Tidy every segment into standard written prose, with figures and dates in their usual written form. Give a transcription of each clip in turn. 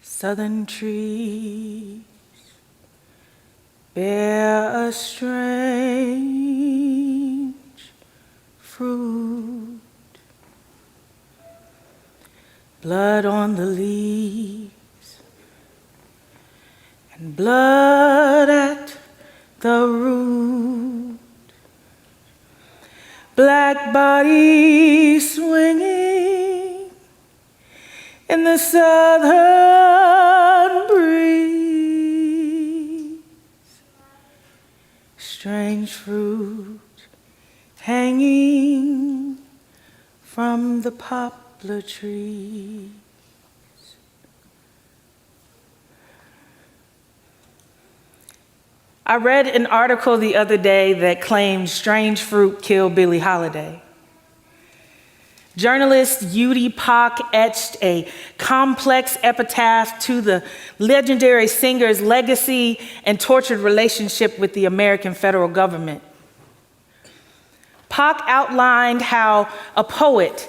Southern trees bear a strange fruit, blood on the leaves and blood at the root, black bodies swinging in the southern breeze, strange fruit hanging from the poplar trees. I read an article the other day that claimed strange fruit killed Billie Holiday. Journalist Yudi Pak etched a complex epitaph to the legendary singer's legacy and tortured relationship with the American federal government. Pak outlined how a poet,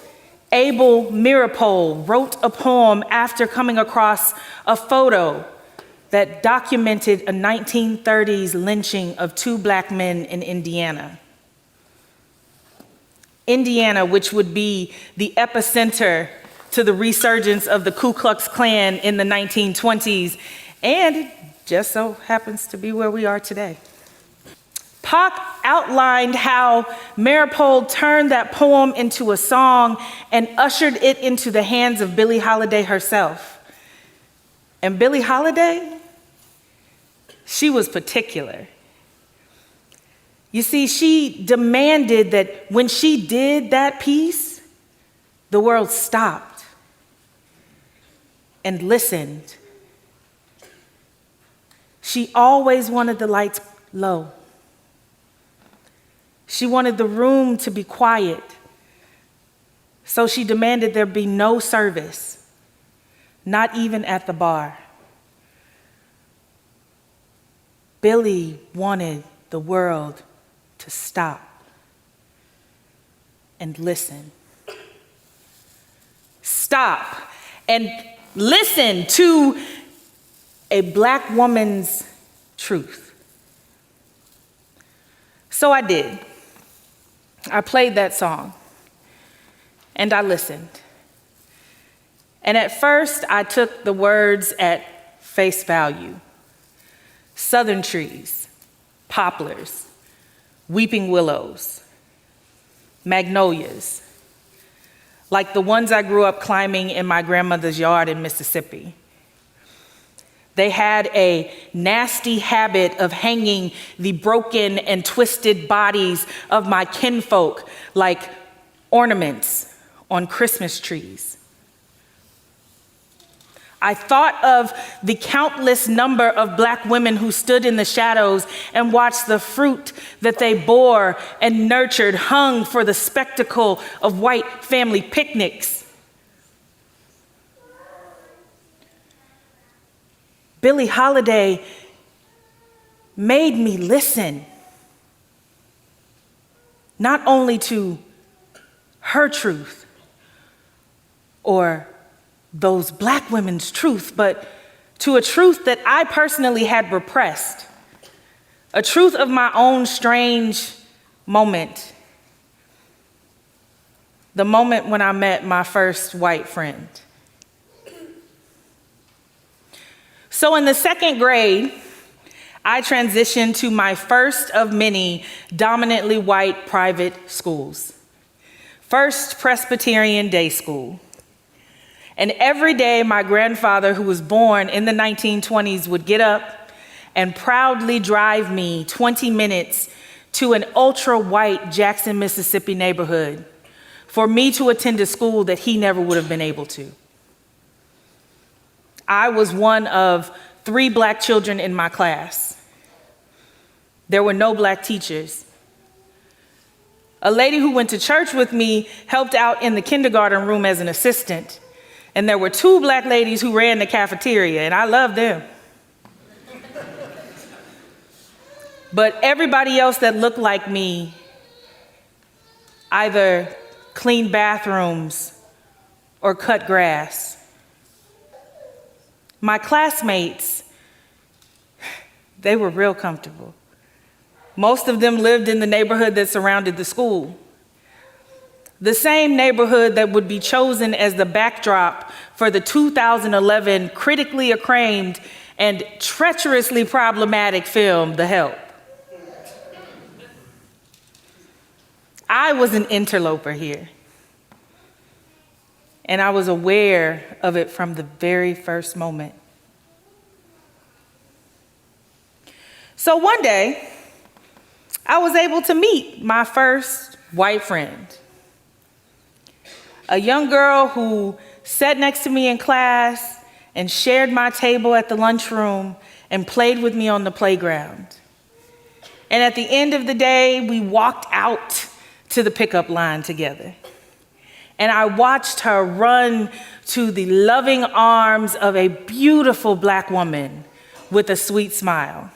Abel Meeropol, wrote a poem after coming across a photo that documented a 1930s lynching of 2 Black men in Indiana. Indiana, which would be the epicenter to the resurgence of the Ku Klux Klan in the 1920s, and it just so happens to be where we are today. Pak outlined how Meeropol turned that poem into a song and ushered it into the hands of Billie Holiday herself. And Billie Holiday, she was particular. You see, she demanded that when she did that piece, the world stopped and listened. She always wanted the lights low. She wanted the room to be quiet. So she demanded there be no service, not even at the bar. Billie wanted the world to stop and listen. Stop and listen to a Black woman's truth. So I did. I played that song and I listened. And at first I took the words at face value. Southern trees, poplars, weeping willows, magnolias, like the ones I grew up climbing in my grandmother's yard in Mississippi. They had a nasty habit of hanging the broken and twisted bodies of my kinfolk like ornaments on Christmas trees. I thought of the countless number of Black women who stood in the shadows and watched the fruit that they bore and nurtured hung for the spectacle of white family picnics. Billie Holiday made me listen, not only to her truth or those Black women's truth, but to a truth that I personally had repressed, a truth of my own strange moment, the moment when I met my first white friend. So in the 2nd grade, I transitioned to my first of many dominantly white private schools. First Presbyterian Day School. And every day my grandfather, who was born in the 1920s, would get up and proudly drive me 20 minutes to an ultra-white Jackson, Mississippi neighborhood for me to attend a school that he never would have been able to. I was one of 3 Black children in my class. There were no Black teachers. A lady who went to church with me helped out in the kindergarten room as an assistant. And there were 2 Black ladies who ran the cafeteria, and I loved them. But everybody else that looked like me either clean bathrooms or cut grass. My classmates, they were real comfortable. Most of them lived in the neighborhood that surrounded the school. The same neighborhood that would be chosen as the backdrop for the 2011 critically acclaimed and treacherously problematic film, The Help. I was an interloper here, and I was aware of it from the very first moment. So one day, I was able to meet my first white friend, a young girl who sat next to me in class and shared my table at the lunchroom and played with me on the playground. And at the end of the day, we walked out to the pickup line together. And I watched her run to the loving arms of a beautiful Black woman with a sweet smile.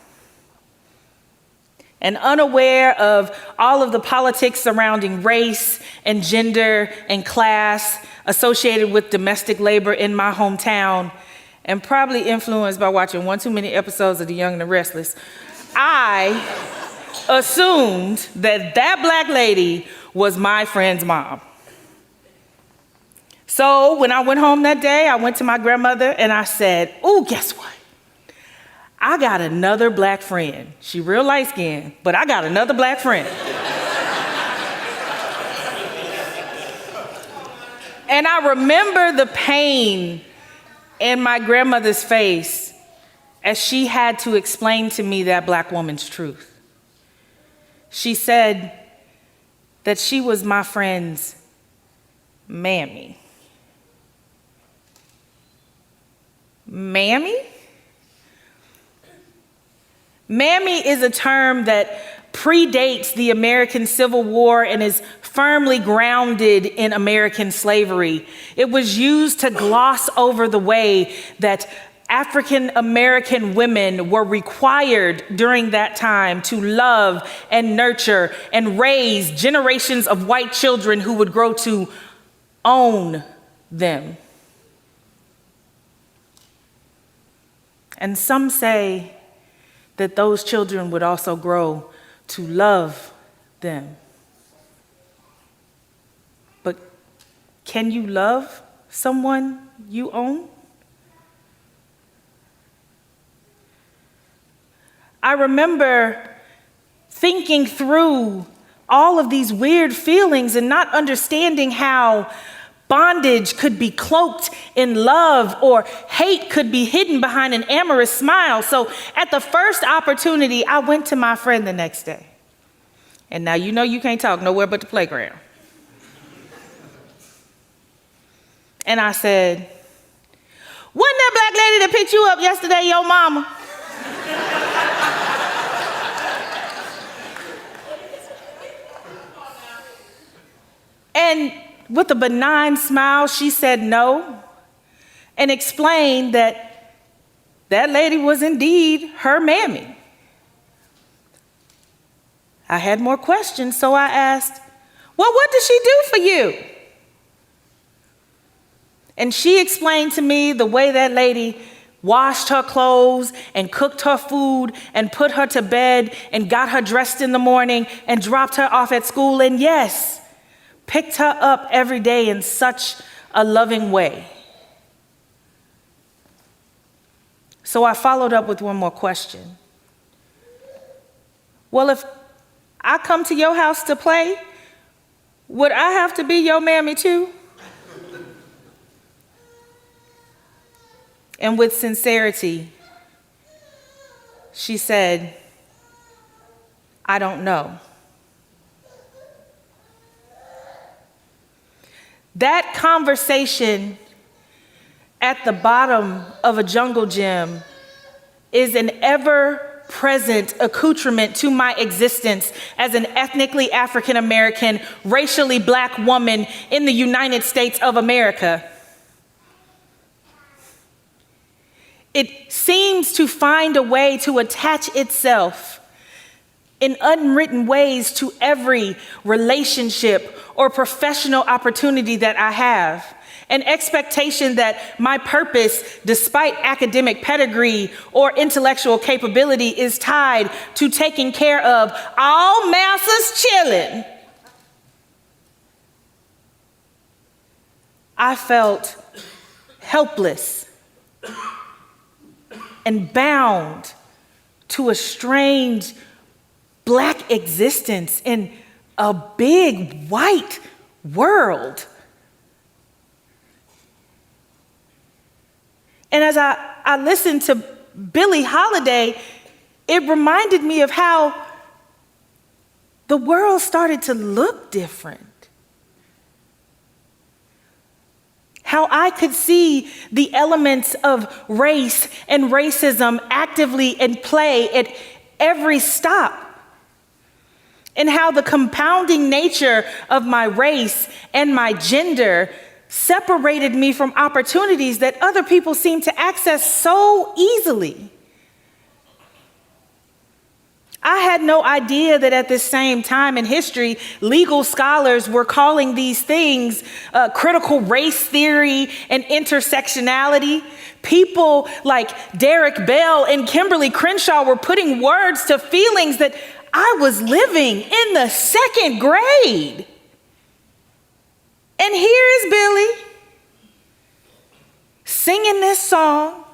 And unaware of all of the politics surrounding race and gender and class associated with domestic labor in my hometown, and probably influenced by watching one too many episodes of The Young and the Restless, I assumed that that Black lady was my friend's mom. So when I went home that day, I went to my grandmother and I said, "Ooh, guess what? I got another Black friend. She real light-skinned, but I got another Black friend." And I remember the pain in my grandmother's face as she had to explain to me that Black woman's truth. She said that she was my friend's mammy. Mammy? Mammy is a term that predates the American Civil War and is firmly grounded in American slavery. It was used to gloss over the way that African American women were required during that time to love and nurture and raise generations of white children who would grow to own them. And some say that those children would also grow to love them. But can you love someone you own? I remember thinking through all of these weird feelings and not understanding how bondage could be cloaked in love or hate could be hidden behind an amorous smile. So at the first opportunity, I went to my friend the next day. And now you know you can't talk nowhere but the playground. And I said, "Wasn't that Black lady that picked you up yesterday your mama?" And with a benign smile, she said no, and explained that that lady was indeed her mammy. I had more questions, so I asked, "Well, what did she do for you?" And she explained to me the way that lady washed her clothes and cooked her food and put her to bed and got her dressed in the morning and dropped her off at school, and yes, picked her up every day in such a loving way. So I followed up with one more question. Well, if I come to your house to play, would I have to be your mammy too? And with sincerity, she said, "I don't know." That conversation at the bottom of a jungle gym is an ever-present accoutrement to my existence as an ethnically African American, racially Black woman in the United States of America. It seems to find a way to attach itself in unwritten ways to every relationship or professional opportunity that I have. An expectation that my purpose, despite academic pedigree or intellectual capability, is tied to taking care of all masses chillin'. I felt helpless and bound to a strange Black existence in a big white world. And as I listened to Billie Holiday, it reminded me of how the world started to look different. How I could see the elements of race and racism actively in play at every stop. And how the compounding nature of my race and my gender separated me from opportunities that other people seem to access so easily. I had no idea that at this same time in history, legal scholars were calling these things critical race theory and intersectionality. People like Derek Bell and Kimberly Crenshaw were putting words to feelings that I was living in the second grade. And here is Billie singing this song,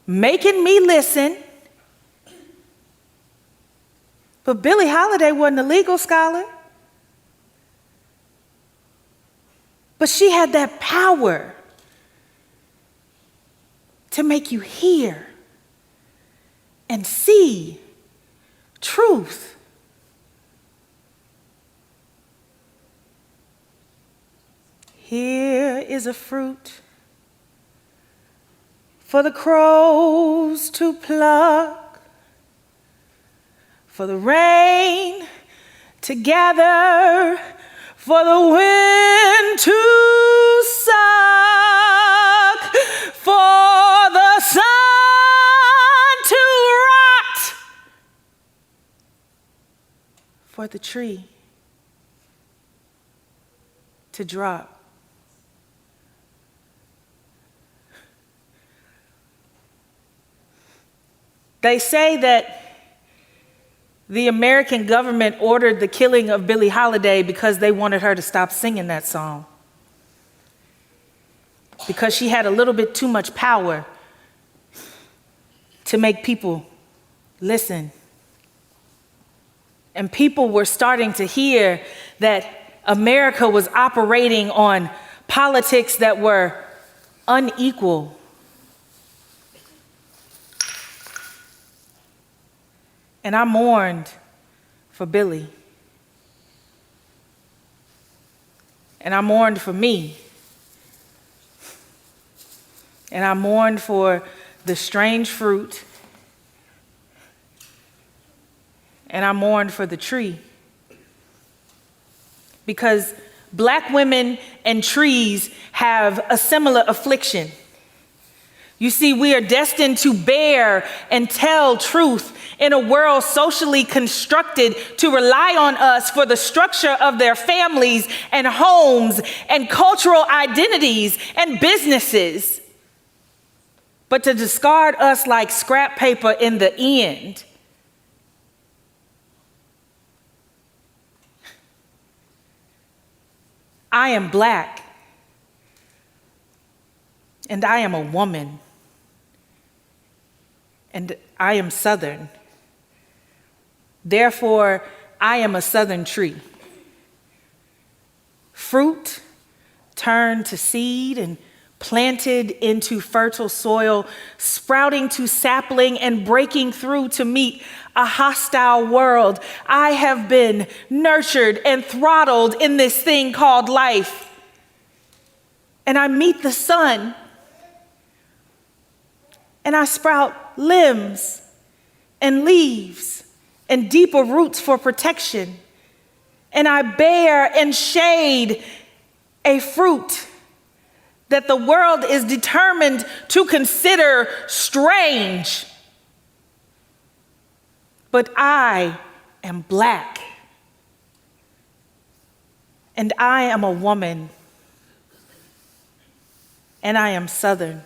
making me listen. But Billie Holiday wasn't a legal scholar. But she had that power to make you hear and see truth. Here is a fruit for the crows to pluck, for the rain to gather, for the wind to suck, for the sun to rot, for the tree to drop. They say that the American government ordered the killing of Billie Holiday because they wanted her to stop singing that song. Because she had a little bit too much power to make people listen. And people were starting to hear that America was operating on politics that were unequal. And I mourned for Billie. And I mourned for me. And I mourned for the strange fruit. And I mourned for the tree. Because Black women and trees have a similar affliction. You see, we are destined to bear and tell truth in a world socially constructed to rely on us for the structure of their families and homes and cultural identities and businesses, but to discard us like scrap paper in the end. I am Black, and I am a woman. And I am Southern. Therefore, I am a Southern tree. Fruit turned to seed and planted into fertile soil, sprouting to sapling and breaking through to meet a hostile world. I have been nurtured and throttled in this thing called life. And I meet the sun. And I sprout limbs and leaves and deeper roots for protection. And I bear and shade a fruit that the world is determined to consider strange. But I am Black, and I am a woman, and I am Southern,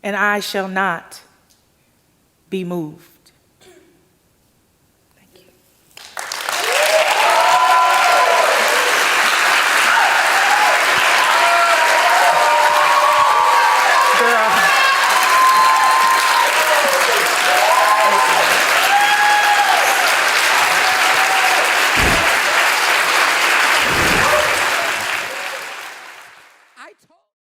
and I shall not be moved.